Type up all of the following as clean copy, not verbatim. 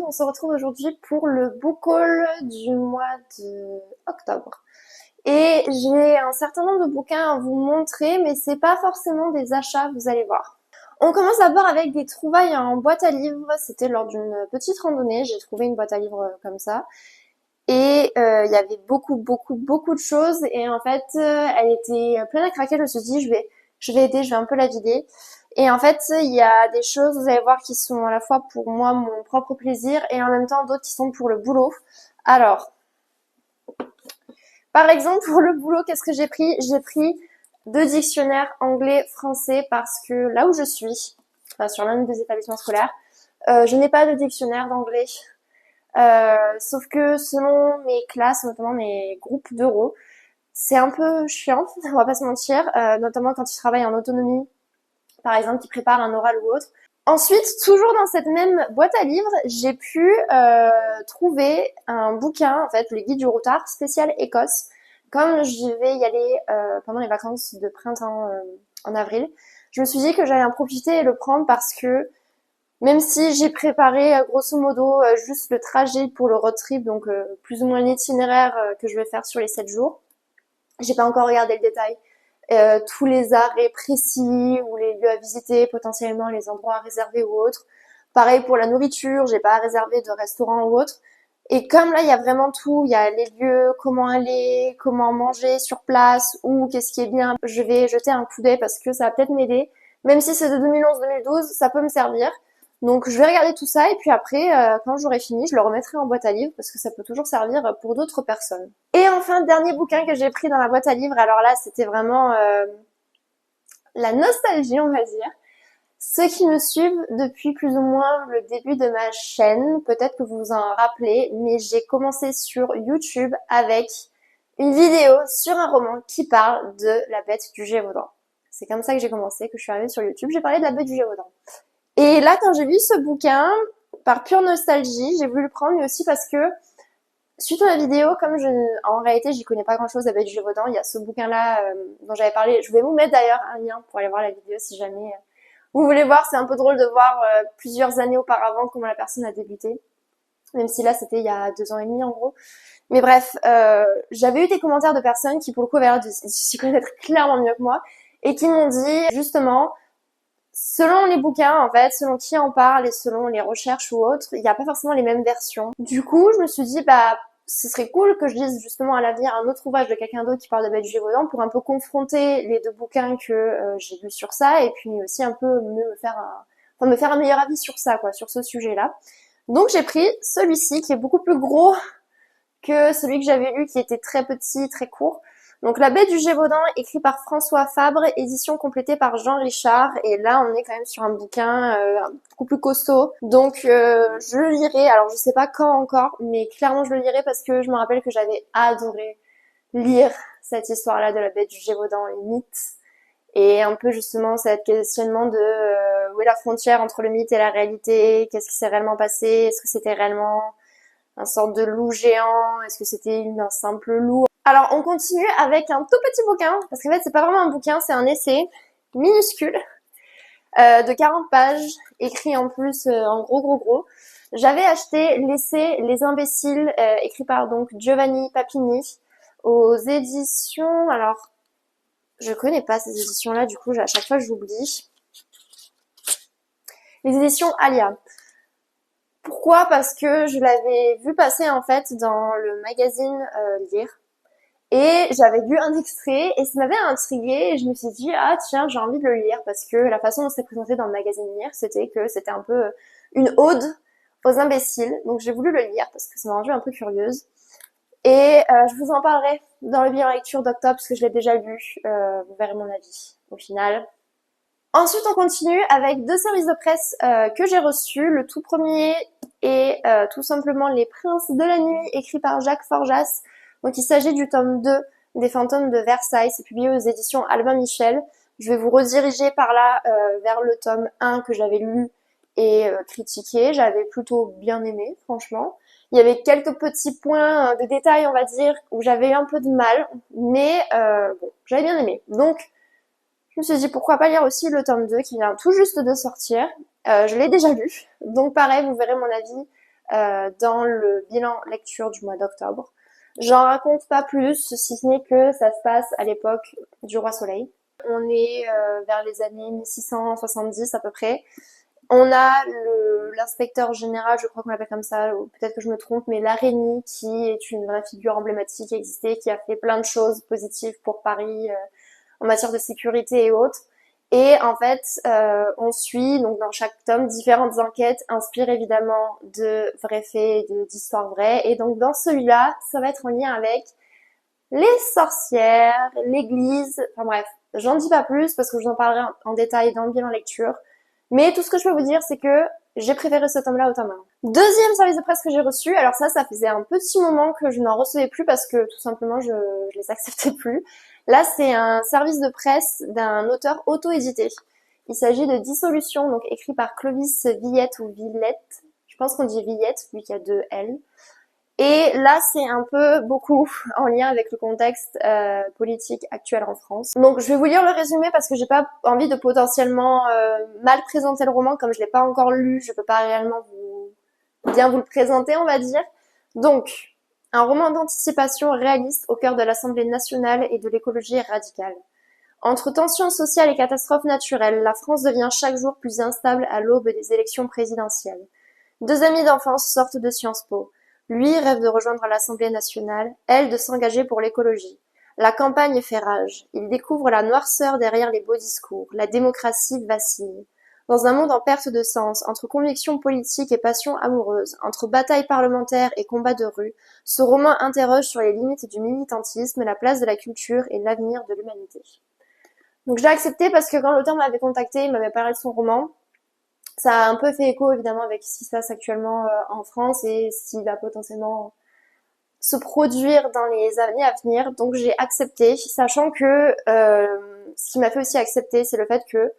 on se retrouve aujourd'hui pour le book haul du mois de octobre. Et j'ai un certain nombre de bouquins à vous montrer, mais c'est pas forcément des achats, vous allez voir. On commence d'abord avec des trouvailles en boîte à livres. C'était lors d'une petite randonnée, j'ai trouvé une boîte à livres comme ça. Et il y avait beaucoup de choses. Et en fait, elle était pleine à craquer. Je me suis dit, je vais aider, je vais un peu la vider. Et en fait, il y a des choses, vous allez voir, qui sont à la fois pour moi, mon propre plaisir, et en même temps d'autres qui sont pour le boulot. Alors, par exemple, pour le boulot, qu'est-ce que j'ai pris? J'ai pris 2 dictionnaires anglais-français parce que là où je suis, enfin, sur l'un des établissements scolaires, je n'ai pas de dictionnaire d'anglais. Sauf que selon mes classes, notamment mes groupes d'euros, c'est un peu chiant, on va pas se mentir, notamment quand ils travaillent en autonomie, par exemple, qui préparent un oral ou autre. Ensuite, toujours dans cette même boîte à livres, j'ai pu trouver un bouquin, en fait, le guide du routard spécial Écosse. Comme j'y vais y aller pendant les vacances de printemps en avril, je me suis dit que j'allais en profiter et le prendre parce que même si j'ai préparé grosso modo juste le trajet pour le road trip, donc plus ou moins l'itinéraire que je vais faire sur les 7 jours, j'ai pas encore regardé le détail. Tous les arrêts précis ou les lieux à visiter, potentiellement les endroits à réserver ou autres. Pareil pour la nourriture, j'ai pas à réserver de restaurant ou autre. Et comme là, il y a vraiment tout, il y a les lieux, comment aller, comment manger sur place, ou qu'est-ce qui est bien, je vais jeter un coup d'œil parce que ça va peut-être m'aider. Même si c'est de 2011-2012, ça peut me servir. Donc je vais regarder tout ça et puis après, quand j'aurai fini, je le remettrai en boîte à livres parce que ça peut toujours servir pour d'autres personnes. Et enfin, dernier bouquin que j'ai pris dans la boîte à livres, alors là c'était vraiment la nostalgie on va dire. Ceux qui me suivent depuis plus ou moins le début de ma chaîne, peut-être que vous vous en rappelez, mais j'ai commencé sur YouTube avec une vidéo sur un roman qui parle de la bête du Gévaudan. C'est comme ça que j'ai commencé, que je suis arrivée sur YouTube, j'ai parlé de la bête du Gévaudan. Et là, quand j'ai vu ce bouquin, par pure nostalgie, j'ai voulu le prendre, mais aussi parce que, suite à la vidéo, en réalité, j'y connais pas grand chose à Bête du Gévaudan, il y a ce bouquin-là dont j'avais parlé. Je vais vous mettre d'ailleurs un lien pour aller voir la vidéo si jamais vous voulez voir. C'est un peu drôle de voir plusieurs années auparavant comment la personne a débuté. Même si là, c'était il y a 2 ans et demi en gros. Mais bref, j'avais eu des commentaires de personnes qui, pour le coup, avaient l'air de s'y connaître clairement mieux que moi et qui m'ont dit, justement, selon les bouquins, en fait, selon qui en parle et selon les recherches ou autres, il n'y a pas forcément les mêmes versions. Du coup, je me suis dit, bah, ce serait cool que je lise justement à l'avenir un autre ouvrage de quelqu'un d'autre qui parle de Bête du Gévaudan pour un peu confronter les 2 bouquins que j'ai lus sur ça et puis aussi un peu me faire un meilleur avis sur ça, quoi, sur ce sujet-là. Donc j'ai pris celui-ci qui est beaucoup plus gros que celui que j'avais lu qui était très petit, très court. Donc La Bête du Gévaudan, écrit par François Fabre, édition complétée par Jean Richard. Et là, on est quand même sur un bouquin beaucoup plus costaud. Donc je le lirai, alors je sais pas quand encore, mais clairement je le lirai parce que je me rappelle que j'avais adoré lire cette histoire-là de La Bête du Gévaudan, les mythes. Et un peu justement cet questionnement de où est la frontière entre le mythe et la réalité, qu'est-ce qui s'est réellement passé, est-ce que c'était réellement un sorte de loup géant, est-ce que c'était un simple loup. Alors on continue avec un tout petit bouquin, parce qu'en fait c'est pas vraiment un bouquin, c'est un essai minuscule de 40 pages, écrit en plus en gros. J'avais acheté l'essai Les Imbéciles, écrit par donc Giovanni Papini, aux éditions, alors je connais pas ces éditions-là, du coup à chaque fois j'oublie. Les éditions Alia. Pourquoi? Parce que je l'avais vu passer en fait dans le magazine Lire. Et j'avais lu un extrait et ça m'avait intriguée et je me suis dit ah tiens j'ai envie de le lire parce que la façon dont c'était présenté dans le magazine Lire c'était que c'était un peu une ode aux imbéciles, donc j'ai voulu le lire parce que ça m'a rendu un peu curieuse et je vous en parlerai dans le bilan lecture d'octobre parce que je l'ai déjà lu, vous verrez mon avis au final. Ensuite on continue avec 2 services de presse que j'ai reçus. Le tout premier est tout simplement Les Princes de la Nuit, écrit par Jacques Forjas. Donc il s'agit du tome 2 des Fantômes de Versailles, c'est publié aux éditions Albin Michel. Je vais vous rediriger par là vers le tome 1 que j'avais lu et critiqué. J'avais plutôt bien aimé, franchement. Il y avait quelques petits points de détail, on va dire, où j'avais eu un peu de mal, mais bon, j'avais bien aimé. Donc je me suis dit pourquoi pas lire aussi le tome 2 qui vient tout juste de sortir. Je l'ai déjà lu, donc pareil, vous verrez mon avis dans le bilan lecture du mois d'octobre. J'en raconte pas plus, si ce n'est que ça se passe à l'époque du Roi Soleil. On est vers les années 1670 à peu près. On a l'inspecteur général, je crois qu'on l'appelle comme ça, ou peut-être que je me trompe, mais Larénie, qui est une vraie figure emblématique qui existait, qui a fait plein de choses positives pour Paris en matière de sécurité et autres. Et en fait, on suit donc dans chaque tome différentes enquêtes inspirées évidemment de vrais faits et d'histoires vraies. Et donc dans celui-là, ça va être en lien avec les sorcières, l'église, enfin bref, j'en dis pas plus parce que je vous en parlerai en détail dans le bilan lecture. Mais tout ce que je peux vous dire, c'est que j'ai préféré ce tome-là au tome 1. Deuxième service de presse que j'ai reçu, alors ça faisait un petit moment que je n'en recevais plus parce que tout simplement je les acceptais plus. Là, c'est un service de presse d'un auteur auto-édité. Il s'agit de Dissolution, donc écrit par Clovis Villette ou Villette. Je pense qu'on dit Villette, vu qu'il y a deux L. Et là, c'est un peu beaucoup en lien avec le contexte politique actuel en France. Donc, je vais vous lire le résumé parce que j'ai pas envie de potentiellement mal présenter le roman, comme je l'ai pas encore lu, je peux pas réellement bien vous le présenter, on va dire. Donc, un roman d'anticipation réaliste au cœur de l'Assemblée nationale et de l'écologie radicale. Entre tensions sociales et catastrophes naturelles, la France devient chaque jour plus instable à l'aube des élections présidentielles. Deux amis d'enfance sortent de Sciences Po. Lui rêve de rejoindre l'Assemblée nationale, elle de s'engager pour l'écologie. La campagne fait rage. Il découvre la noirceur derrière les beaux discours. La démocratie vacille. Dans un monde en perte de sens, entre convictions politiques et passions amoureuses, entre batailles parlementaires et combats de rue, ce roman interroge sur les limites du militantisme, la place de la culture et l'avenir de l'humanité. Donc j'ai accepté parce que quand l'auteur m'avait contacté, il m'avait parlé de son roman. Ça a un peu fait écho évidemment avec ce qui se passe actuellement en France et ce qui va potentiellement se produire dans les années à venir. Donc j'ai accepté, sachant que ce qui m'a fait aussi accepter, c'est le fait que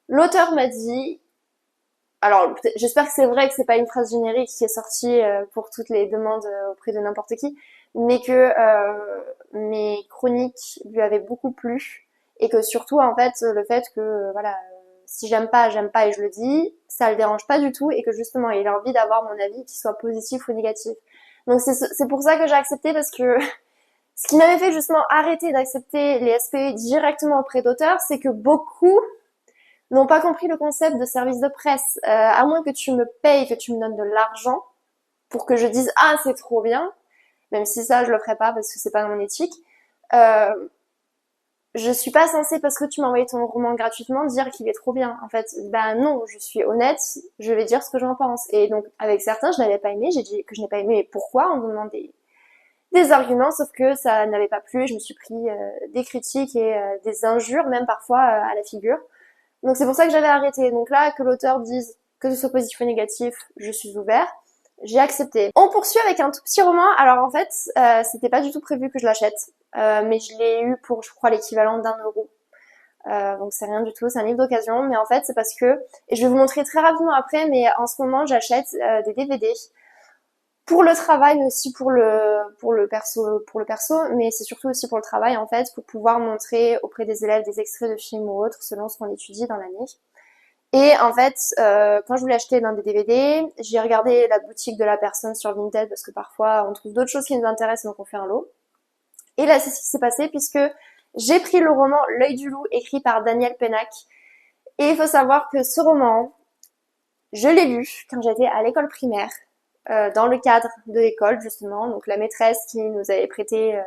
l'auteur m'a dit, alors j'espère que c'est vrai, que c'est pas une phrase générique qui est sortie pour toutes les demandes auprès de n'importe qui, mais que mes chroniques lui avaient beaucoup plu et que surtout en fait le fait que voilà, si j'aime pas et je le dis, ça le dérange pas du tout et que justement il a envie d'avoir mon avis, qu'il soit positif ou négatif. Donc c'est pour ça que j'ai accepté, parce que ce qui m'avait fait justement arrêter d'accepter les SPE directement auprès d'auteurs, c'est que beaucoup n'ont pas compris le concept de service de presse. À moins que tu me payes, que tu me donnes de l'argent pour que je dise ah c'est trop bien, même si ça je le ferai pas parce que c'est pas dans mon éthique. Je suis pas censée, parce que tu m'as envoyé ton roman gratuitement, dire qu'il est trop bien. En fait, bah non, je suis honnête, je vais dire ce que j'en pense. Et donc avec certains, je n'avais pas aimé, j'ai dit que je n'ai pas aimé, et pourquoi, on me demande des arguments, sauf que ça n'avait pas plu, et je me suis pris des critiques et des injures, même parfois à la figure. Donc c'est pour ça que j'avais arrêté. Donc là, que l'auteur dise que ce soit positif ou négatif, je suis ouvert. J'ai accepté. On poursuit avec un tout petit roman. Alors en fait, c'était pas du tout prévu que je l'achète, mais je l'ai eu pour, je crois, l'équivalent d'1 euro. Donc c'est rien du tout, c'est un livre d'occasion. Mais en fait, c'est parce que, et je vais vous montrer très rapidement après, mais en ce moment, j'achète des DVD pour le travail, mais aussi pour le perso, mais c'est surtout aussi pour le travail en fait, pour pouvoir montrer auprès des élèves des extraits de films ou autres selon ce qu'on étudie dans l'année. Et en fait, quand je voulais acheter l'un des DVD, j'ai regardé la boutique de la personne sur Vinted parce que parfois on trouve d'autres choses qui nous intéressent, donc on fait un lot. Et là, c'est ce qui s'est passé, puisque j'ai pris le roman L'œil du loup, écrit par Daniel Pennac. Et il faut savoir que ce roman, je l'ai lu quand j'étais à l'école primaire, dans le cadre de l'école justement. Donc la maîtresse qui nous avait prêté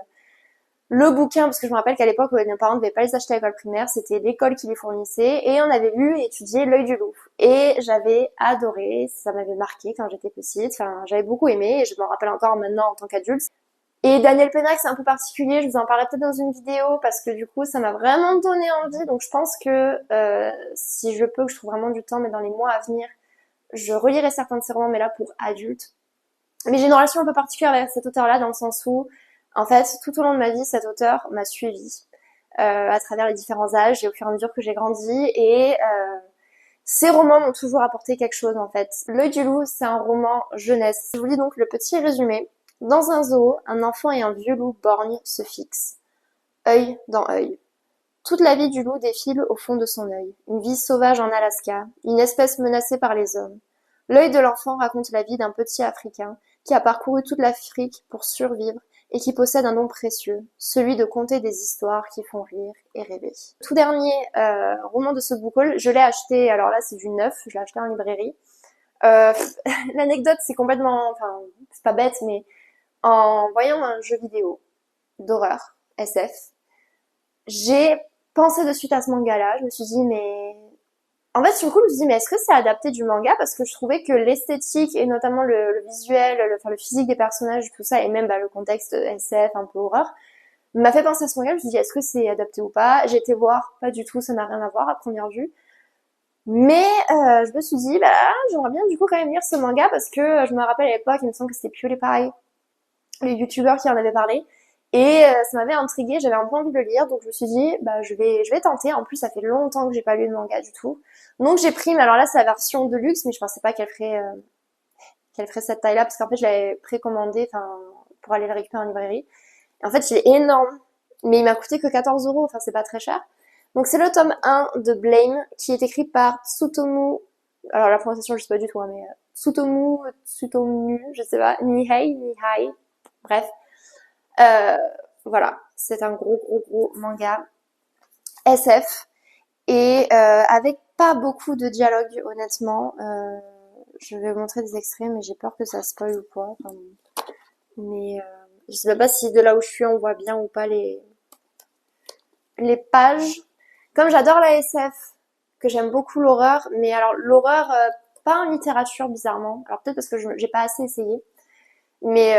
le bouquin, parce que je me rappelle qu'à l'époque, nos parents ne devaient pas les acheter à l'école primaire, c'était l'école qui les fournissait, et on avait lu et étudié L'œil du loup. Et j'avais adoré, ça m'avait marqué quand j'étais petite, enfin j'avais beaucoup aimé, et je m'en rappelle encore maintenant en tant qu'adulte. Et Daniel Pennac, c'est un peu particulier, je vous en parlerai peut-être dans une vidéo, parce que du coup, ça m'a vraiment donné envie, donc je pense que si je peux, que je trouve vraiment du temps, mais dans les mois à venir, je relirai certains de ces romans, mais là pour adultes. Mais j'ai une relation un peu particulière avec cet auteur-là, dans le sens où, en fait, tout au long de ma vie, cet auteur m'a suivi à travers les différents âges et au fur et à mesure que j'ai grandi. Et ces romans m'ont toujours apporté quelque chose, en fait. L'œil du loup, c'est un roman jeunesse. Je vous lis donc le petit résumé. Dans un zoo, un enfant et un vieux loup borgne se fixent, œil dans œil. Toute la vie du loup défile au fond de son œil. Une vie sauvage en Alaska, une espèce menacée par les hommes. L'œil de l'enfant raconte la vie d'un petit Africain qui a parcouru toute l'Afrique pour survivre et qui possède un don précieux, celui de conter des histoires qui font rire et rêver. Tout dernier roman de ce book haul, je l'ai acheté, alors là c'est du neuf, je l'ai acheté en librairie. Euh, L'anecdote c'est complètement, enfin c'est pas bête, mais en voyant un jeu vidéo d'horreur, SF, j'ai pensé de suite à ce manga-là, je me suis dit mais... En fait, sur le coup, je me suis dit, mais est-ce que c'est adapté du manga? Parce que je trouvais que l'esthétique et notamment le visuel, enfin, le physique des personnages, tout ça, et même le contexte SF, un peu horreur, m'a fait penser à ce manga. Je me suis dit, est-ce que c'est adapté ou pas? J'ai été voir, pas du tout, ça n'a rien à voir à première vue. Mais je me suis dit, bah j'aimerais bien du coup quand même lire ce manga parce que je me rappelle à l'époque, il me semble que c'était PewDiePie, le youtubeur qui en avait parlé. Et ça m'avait intriguée, j'avais un peu envie de le lire, donc je me suis dit, bah je vais tenter. En plus, ça fait longtemps que j'ai pas lu de manga du tout. Donc j'ai pris, mais alors là c'est la version de luxe, mais je pensais pas qu'elle ferait cette taille-là, parce qu'en fait je l'avais précommandé, enfin, pour aller le récupérer en librairie. Et en fait il est énorme, mais il m'a coûté que 14 €, enfin c'est pas très cher. Donc c'est le tome 1 de Blame, qui est écrit par Tsutomu, alors la prononciation je sais pas du tout, hein, mais Tsutomu, je sais pas, Nihai, bref. Euh, voilà, c'est un gros manga SF et avec pas beaucoup de dialogue honnêtement. Je vais vous montrer des extraits mais j'ai peur que ça spoil ou quoi. Enfin, mais je sais même pas si de là où je suis on voit bien ou pas les pages. Comme j'adore la SF, que j'aime beaucoup l'horreur, mais alors l'horreur pas en littérature bizarrement. Alors peut-être parce que j'ai pas assez essayé. Mais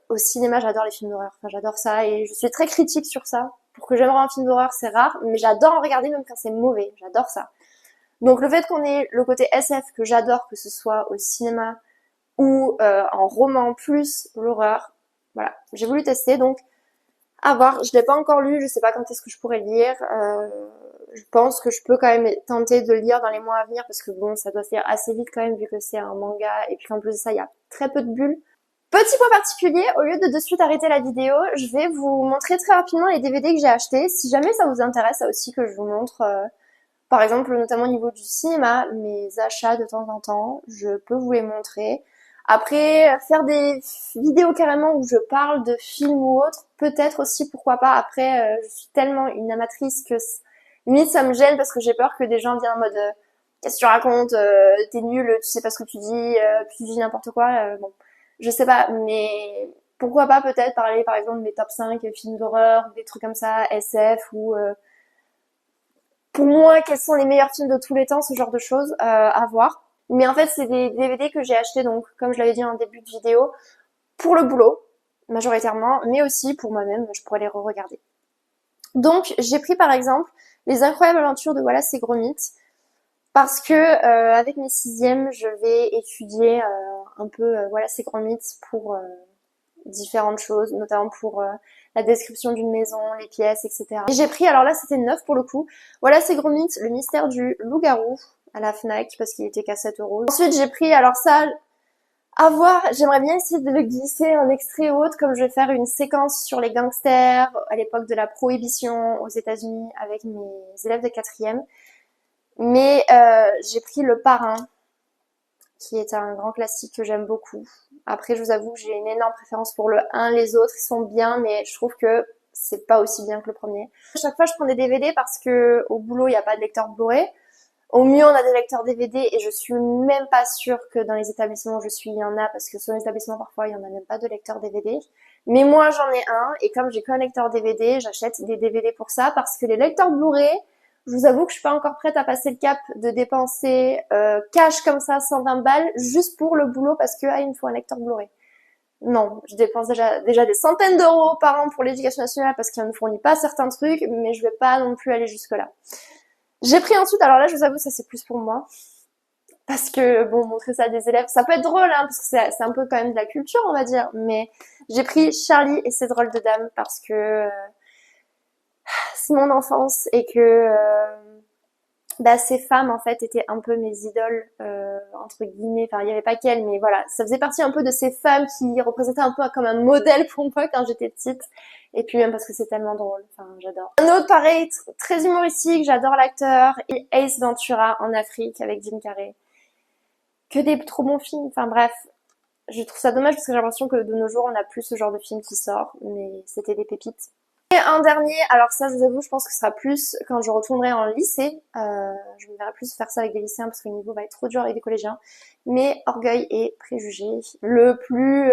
au cinéma, j'adore les films d'horreur. Enfin, j'adore ça et je suis très critique sur ça. Pour que j'aime un film d'horreur, c'est rare, mais j'adore en regarder même quand c'est mauvais. J'adore ça. Donc le fait qu'on ait le côté SF que j'adore, que ce soit au cinéma ou en roman plus l'horreur, voilà, j'ai voulu tester. Donc à voir. Je l'ai pas encore lu. Je sais pas quand est-ce que je pourrais le lire. Je pense que je peux quand même tenter de le lire dans les mois à venir parce que bon, ça doit se lire assez vite quand même vu que c'est un manga et puis qu'en plus de ça, il y a très peu de bulles. Petit point particulier, au lieu de suite arrêter la vidéo, je vais vous montrer très rapidement les DVD que j'ai achetés. Si jamais ça vous intéresse, ça aussi que je vous montre, par exemple, notamment au niveau du cinéma, mes achats de temps en temps, je peux vous les montrer. Après, faire des vidéos carrément où je parle de films ou autres, peut-être aussi, pourquoi pas. Après, je suis tellement une amatrice que limite ça me gêne parce que j'ai peur que des gens viennent en mode qu'est-ce que tu racontes, t'es nul, tu sais pas ce que tu dis n'importe quoi. Bon, je sais pas, mais pourquoi pas peut-être parler par exemple de mes top 5 films d'horreur, des trucs comme ça, SF ou pour moi quels sont les meilleurs films de tous les temps, ce genre de choses à voir. Mais en fait c'est des DVD que j'ai achetés donc comme je l'avais dit en début de vidéo pour le boulot majoritairement, mais aussi pour moi-même, je pourrais les re-regarder. Donc j'ai pris par exemple Les Incroyables Aventures de Wallace et Gromit parce que avec mes sixièmes je vais étudier un peu Wallace et Gromit pour différentes choses, notamment pour la description d'une maison, les pièces, etc. Et j'ai pris, alors là c'était neuf pour le coup, voilà c'est Gromit, le mystère du loup-garou à la Fnac parce qu'il était qu'à 7 €. Ensuite j'ai pris, alors ça, à voir, j'aimerais bien essayer de le glisser en extrait ou autre, comme je vais faire une séquence sur les gangsters à l'époque de la prohibition aux États-Unis avec mes élèves de quatrième. Mais j'ai pris Le Parrain, qui est un grand classique que j'aime beaucoup. Après, je vous avoue que j'ai une énorme préférence pour le 1, les autres, ils sont bien, mais je trouve que c'est pas aussi bien que le premier. À chaque fois, je prends des DVD parce que au boulot, il n'y a pas de lecteur Blu-ray. Au mieux, on a des lecteurs DVD et je suis même pas sûre que dans les établissements où je suis, il y en a, parce que sur les établissements, parfois, il y en a même pas de lecteur DVD. Mais moi, j'en ai un, et comme j'ai qu'un lecteur DVD, j'achète des DVD pour ça, parce que les lecteurs Blu-ray, je vous avoue que je suis pas encore prête à passer le cap de dépenser cash comme ça 120 balles juste pour le boulot parce que il me faut un lecteur Blu-ray. Non, je dépense déjà des centaines d'euros par an pour l'éducation nationale parce qu'elle ne fournit pas certains trucs, mais je vais pas non plus aller jusque là. J'ai pris ensuite, alors là je vous avoue ça c'est plus pour moi parce que bon montrer ça à des élèves, ça peut être drôle hein parce que c'est un peu quand même de la culture on va dire, mais j'ai pris Charlie et ses drôles de dames parce que c'est mon enfance et que ces femmes en fait étaient un peu mes idoles entre guillemets, enfin il y avait pas qu'elles mais voilà, ça faisait partie un peu de ces femmes qui représentaient un peu comme un modèle pour moi quand j'étais petite et puis même parce que c'est tellement drôle, enfin j'adore. Un autre pareil très humoristique, j'adore l'acteur, Ace Ventura en Afrique avec Jim Carrey. que des trop bons films. Enfin bref, je trouve ça dommage parce que j'ai l'impression que de nos jours on n'a plus ce genre de film qui sort, mais c'était des pépites. Et un dernier, alors ça je vous avoue, je pense que ce sera plus quand je retournerai en lycée. Je me verrai plus faire ça avec des lycéens parce que le niveau va être trop dur avec des collégiens. Mais Orgueil et Préjugés, le plus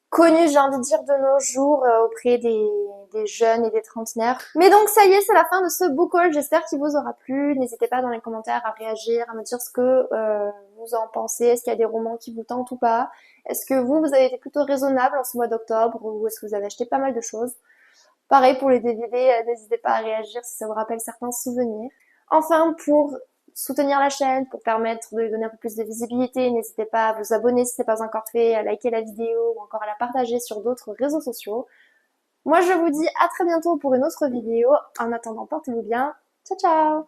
connu, j'ai envie de dire, de nos jours auprès des jeunes et des trentenaires. Mais donc ça y est, c'est la fin de ce book haul. J'espère qu'il vous aura plu. N'hésitez pas dans les commentaires à réagir, à me dire ce que vous en pensez. Est-ce qu'il y a des romans qui vous tentent ou pas? Est-ce que vous avez été plutôt raisonnable en ce mois d'octobre ou est-ce que vous avez acheté pas mal de choses? Pareil pour les DVD, n'hésitez pas à réagir si ça vous rappelle certains souvenirs. Enfin, pour soutenir la chaîne, pour permettre de lui donner un peu plus de visibilité, n'hésitez pas à vous abonner si ce n'est pas encore fait, à liker la vidéo ou encore à la partager sur d'autres réseaux sociaux. Moi, je vous dis à très bientôt pour une autre vidéo. En attendant, portez-vous bien. Ciao, ciao!